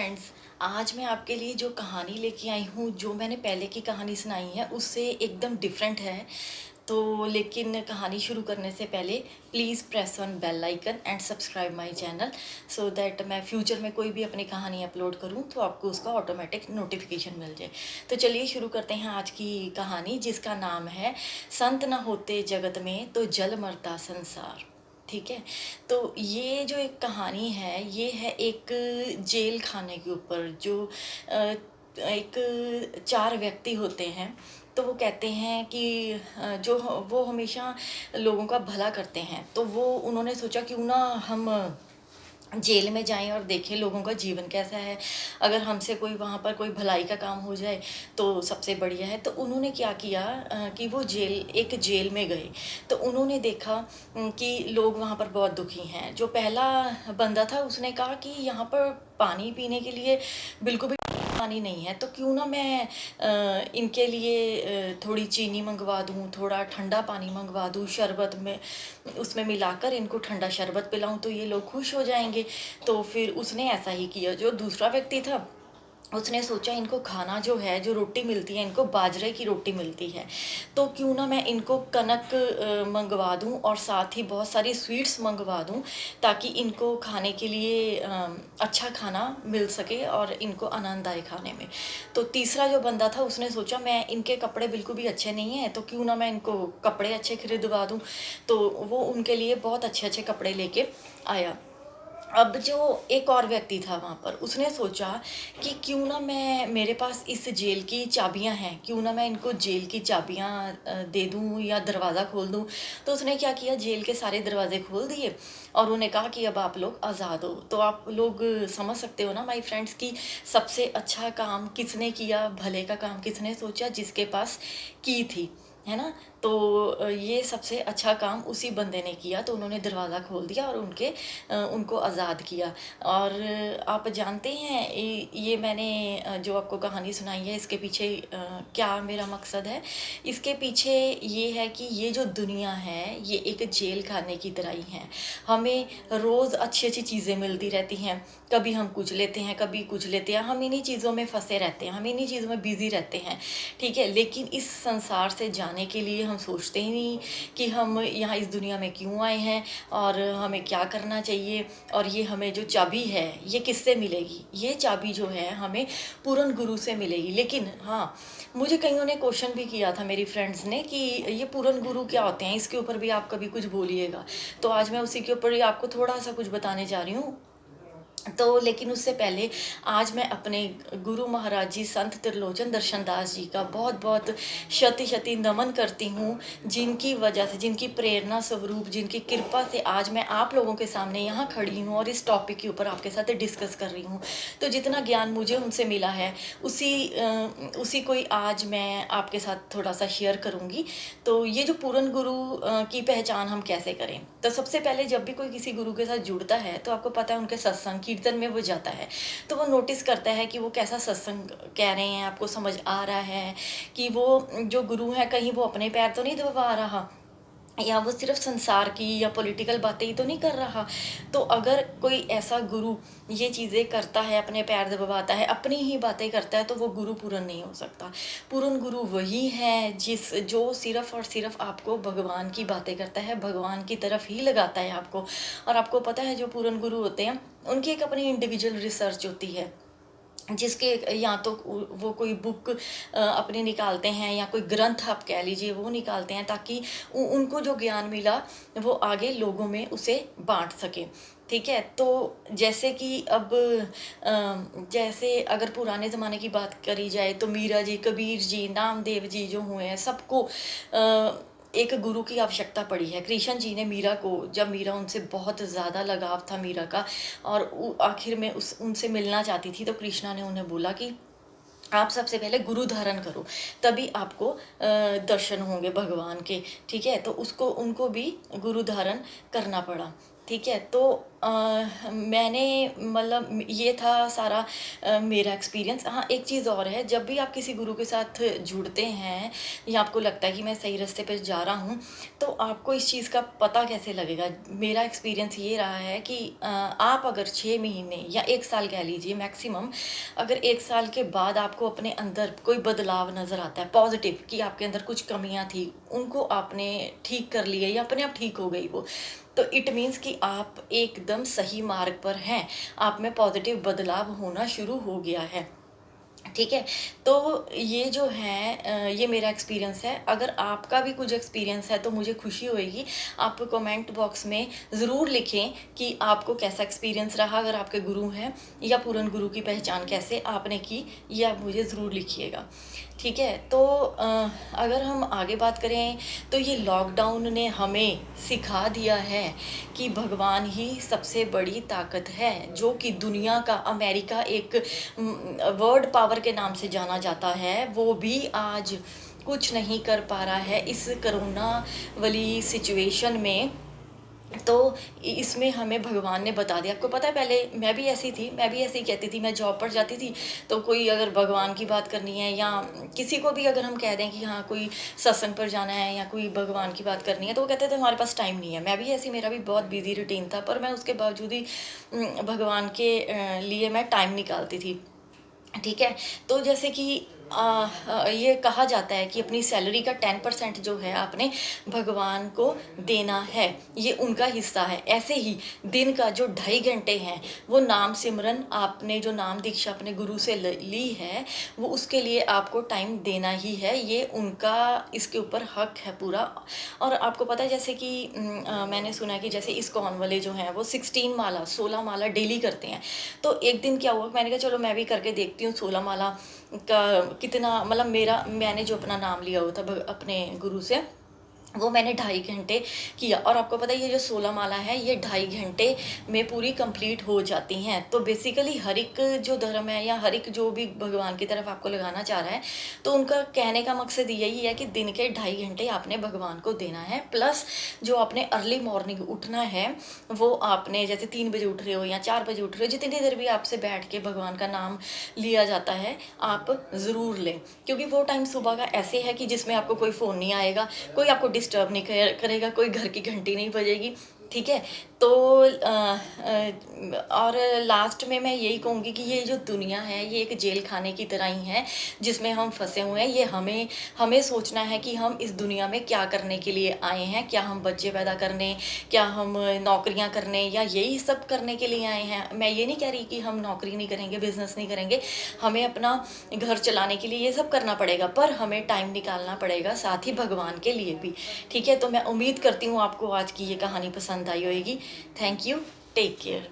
Friends, आज मैं आपके लिए जो कहानी लेके आई हूँ, जो मैंने पहले की कहानी सुनाई है उससे एकदम डिफरेंट है। तो लेकिन कहानी शुरू करने से पहले please press on bell icon and subscribe my channel so that मैं फ्यूचर में कोई भी अपनी कहानी अपलोड करूँ तो आपको उसका ऑटोमेटिक नोटिफिकेशन मिल जाए। तो चलिए शुरू करते हैं आज की कहानी, जिसका नाम है संत न होते जगत में तो जल मरता संसार। ठीक है। तो ये जो एक कहानी है, ये है एक जेल खाने के ऊपर। जो एक चार व्यक्ति होते हैं, तो वो कहते हैं कि वो हमेशा लोगों का भला करते हैं। तो वो उन्होंने सोचा क्यों ना हम जेल में जाएं और देखें लोगों का जीवन कैसा है। अगर हमसे कोई वहाँ पर कोई भलाई का काम हो जाए तो सबसे बढ़िया है। तो उन्होंने क्या किया कि वो एक जेल में गए। तो उन्होंने देखा कि लोग वहाँ पर बहुत दुखी हैं। जो पहला बंदा था उसने कहा कि यहाँ पर पानी पीने के लिए बिल्कुल भी पानी नहीं है, तो क्यों ना मैं इनके लिए थोड़ी चीनी मंगवा दूँ, थोड़ा ठंडा पानी मंगवा दूँ, शरबत में उसमें मिलाकर इनको ठंडा शरबत पिलाऊं तो ये लोग खुश हो जाएंगे। तो फिर उसने ऐसा ही किया। जो दूसरा व्यक्ति था उसने सोचा इनको खाना जो है, जो रोटी मिलती है, इनको बाजरे की रोटी मिलती है, तो क्यों ना मैं इनको कनक मंगवा दूं और साथ ही बहुत सारी स्वीट्स मंगवा दूं ताकि इनको खाने के लिए अच्छा खाना मिल सके और इनको आनंद आए खाने में। तो तीसरा जो बंदा था उसने सोचा मैं इनके कपड़े बिल्कुल भी अच्छे नहीं हैं, तो क्यों ना मैं इनको कपड़े अच्छे खरीदवा दूं। तो वो उनके लिए बहुत अच्छे अच्छे कपड़े लेके आया। अब जो एक और व्यक्ति था वहाँ पर, उसने सोचा कि क्यों ना मेरे पास इस जेल की चाबियाँ हैं, क्यों ना मैं इनको जेल की चाबियाँ दे दूँ या दरवाज़ा खोल दूँ। तो उसने क्या किया, जेल के सारे दरवाजे खोल दिए और उन्हें कहा कि अब आप लोग आज़ाद हो। तो आप लोग समझ सकते हो ना माय फ्रेंड्स कि सबसे अच्छा काम किसने किया, भले का काम किसने सोचा, जिसके पास की थी, है ना। तो ये सबसे अच्छा काम उसी बंदे ने किया। तो उन्होंने दरवाज़ा खोल दिया और उनको आज़ाद किया। और आप जानते हैं ये मैंने जो आपको कहानी सुनाई है, इसके पीछे क्या मेरा मकसद है। इसके पीछे ये है कि ये जो दुनिया है ये एक जेल खाने की तरह ही है। हमें रोज़ अच्छी अच्छी चीज़ें मिलती रहती हैं, कभी हम कुछ लेते हैं, कभी कुछ लेते हैं, हम इन्हीं चीज़ों में फंसे रहते हैं, हम इन्हीं चीज़ों में बिज़ी रहते हैं। ठीक है। लेकिन इस संसार से जाने के लिए हम सोचते ही नहीं कि हम यहाँ इस दुनिया में क्यों आए हैं और हमें क्या करना चाहिए। और ये हमें जो चाबी है ये किससे मिलेगी। ये चाबी जो है हमें पूर्ण गुरु से मिलेगी। लेकिन हाँ, मुझे कईयों ने क्वेश्चन भी किया था, मेरी फ्रेंड्स ने, कि ये पूर्ण गुरु क्या होते हैं, इसके ऊपर भी आप कभी कुछ बोलिएगा। तो आज मैं उसी के ऊपर ही आपको थोड़ा सा कुछ बताने जा रही हूँ। तो लेकिन उससे पहले आज मैं अपने गुरु महाराज जी संत त्रिलोचन दर्शन दास जी का बहुत बहुत शति शति नमन करती हूँ, जिनकी वजह से, जिनकी प्रेरणा स्वरूप, जिनकी कृपा से आज मैं आप लोगों के सामने यहाँ खड़ी हूँ और इस टॉपिक के ऊपर आपके साथ डिस्कस कर रही हूँ। तो जितना ज्ञान मुझे उनसे मिला है उसी को ही आज मैं आपके साथ थोड़ा सा शेयर करूँगी। तो ये जो पूर्ण गुरु की पहचान हम कैसे करें, तो सबसे पहले जब भी कोई किसी गुरु के साथ जुड़ता है तो आपको पता है उनके सत्संग कीर्तन में वो जाता है, तो वो नोटिस करता है कि वो कैसा सत्संग कह रहे हैं, आपको समझ आ रहा है कि वो जो गुरु है कहीं वो अपने पैर तो नहीं दबा रहा, या वो सिर्फ संसार की या पॉलिटिकल बातें ही तो नहीं कर रहा। तो अगर कोई ऐसा गुरु ये चीज़ें करता है, अपने पैर दबाता है, अपनी ही बातें करता है, तो वो गुरु पूर्ण नहीं हो सकता। पूर्ण गुरु वही है जो सिर्फ और सिर्फ आपको भगवान की बातें करता है, भगवान की तरफ ही लगाता है आपको। और आपको पता है जो पूर्ण गुरु होते हैं उनकी एक अपनी इंडिविजुअल रिसर्च होती है, जिसके या तो वो कोई बुक अपने निकालते हैं या कोई ग्रंथ आप कह लीजिए वो निकालते हैं, ताकि उनको जो ज्ञान मिला वो आगे लोगों में उसे बांट सके। ठीक है। तो जैसे कि अब जैसे अगर पुराने ज़माने की बात करी जाए तो मीरा जी, कबीर जी, नामदेव जी जो हुए हैं, सबको एक गुरु की आवश्यकता पड़ी है। कृष्ण जी ने मीरा को, जब मीरा उनसे बहुत ज़्यादा लगाव था मीरा का, और आखिर में उनसे मिलना चाहती थी, तो कृष्णा ने उन्हें बोला कि आप सबसे पहले गुरु धारण करो, तभी आपको दर्शन होंगे भगवान के। ठीक है। तो उनको भी गुरु धारण करना पड़ा। ठीक है। तो मैंने मतलब ये था सारा मेरा एक्सपीरियंस। हाँ, एक चीज़ और है, जब भी आप किसी गुरु के साथ जुड़ते हैं या आपको लगता है कि मैं सही रास्ते पे जा रहा हूँ, तो आपको इस चीज़ का पता कैसे लगेगा? मेरा एक्सपीरियंस ये रहा है कि आप अगर 6 महीने या 1 साल कह लीजिए मैक्सिमम, अगर 1 साल के बाद आपको अपने अंदर कोई बदलाव नज़र आता है पॉज़िटिव, कि आपके अंदर कुछ कमियाँ थी, उनको आपने ठीक कर लिया या अपने आप ठीक हो गई वो, तो इट मीन्स कि आप एकदम सही मार्ग पर हैं, आप में पॉजिटिव बदलाव होना शुरू हो गया है। ठीक है? तो ये जो है ये मेरा एक्सपीरियंस है। अगर आपका भी कुछ एक्सपीरियंस है तो मुझे खुशी होएगी। आप कमेंट बॉक्स में ज़रूर लिखें कि आपको कैसा एक्सपीरियंस रहा, अगर आपके गुरु हैं, या पूर्ण गुरु की पहचान कैसे आपने की, ये आप मुझे ज़रूर लिखिएगा। ठीक है? तो अगर हम आगे बात करें, तो ये लॉकडाउन ने हमें सिखा दिया है कि भगवान ही सबसे बड़ी ताकत है, जो कि दुनिया का अमेरिका एक वर्ल्ड पावर के नाम से जाना जाता है, वो भी आज कुछ नहीं कर पा रहा है इस कोरोना वाली सिचुएशन में। तो इसमें हमें भगवान ने बता दिया। आपको पता है, पहले मैं भी ऐसी थी, मैं भी ऐसे ही कहती थी। मैं जॉब पर जाती थी तो कोई अगर भगवान की बात करनी है, या किसी को भी अगर हम कह दें कि हाँ कोई सत्संग पर जाना है या कोई भगवान की बात करनी है, तो वो कहते थे हमारे पास टाइम नहीं है। मैं भी ऐसी, मेरा भी बहुत बिजी रूटीन था, पर मैं उसके बावजूद ही भगवान के लिए मैं टाइम निकालती थी। ठीक है? तो जैसे कि ये कहा जाता है कि अपनी सैलरी का 10% जो है आपने भगवान को देना है, ये उनका हिस्सा है। ऐसे ही दिन का जो 2.5 घंटे हैं, वो नाम सिमरन, आपने जो नाम दीक्षा अपने गुरु से ली है, वो उसके लिए आपको टाइम देना ही है। ये उनका इसके ऊपर हक है पूरा। और आपको पता है, जैसे कि मैंने सुना है कि जैसे इस्कॉन वाले जो हैं वो 16 माला डेली करते हैं। तो एक दिन क्या हुआ, मैंने कहा चलो मैं भी करके देखती हूँ 16 माला का कितना, मतलब मैंने जो अपना नाम लिया हुआ था अपने गुरु से, वो मैंने 2.5 घंटे किया। और आपको पता है ये जो 16 माला है, ये 2.5 घंटे में पूरी कंप्लीट हो जाती हैं। तो बेसिकली हर एक जो धर्म है या हर एक जो भी भगवान की तरफ आपको लगाना चाह रहा है, तो उनका कहने का मकसद यही है कि दिन के 2.5 घंटे आपने भगवान को देना है। प्लस जो आपने अर्ली मॉर्निंग उठना है, वो आपने जैसे 3 बजे उठ रहे हो या 4 बजे उठ रहे हो, जितनी देर भी आपसे बैठ के भगवान का नाम लिया जाता है, आप ज़रूर लें। क्योंकि वो टाइम सुबह का ऐसे है कि जिसमें आपको कोई फ़ोन नहीं आएगा, कोई आपको डिस्टर्ब नहीं करेगा, कोई घर की घंटी नहीं बजेगी। ठीक है? तो और लास्ट में मैं यही कहूँगी कि ये जो दुनिया है, ये एक जेल खाने की तरह ही है, जिसमें हम फंसे हुए हैं। ये हमें सोचना है कि हम इस दुनिया में क्या करने के लिए आए हैं। क्या हम बच्चे पैदा करने, क्या हम नौकरियां करने, या यही सब करने के लिए आए हैं? मैं ये नहीं कह रही कि हम नौकरी नहीं करेंगे, बिजनेस नहीं करेंगे, हमें अपना घर चलाने के लिए ये सब करना पड़ेगा, पर हमें टाइम निकालना पड़ेगा साथ ही भगवान के लिए भी। ठीक है? तो मैं उम्मीद करती हूँ आपको आज की ये कहानी पसंद आई होगी। Thank you, take care.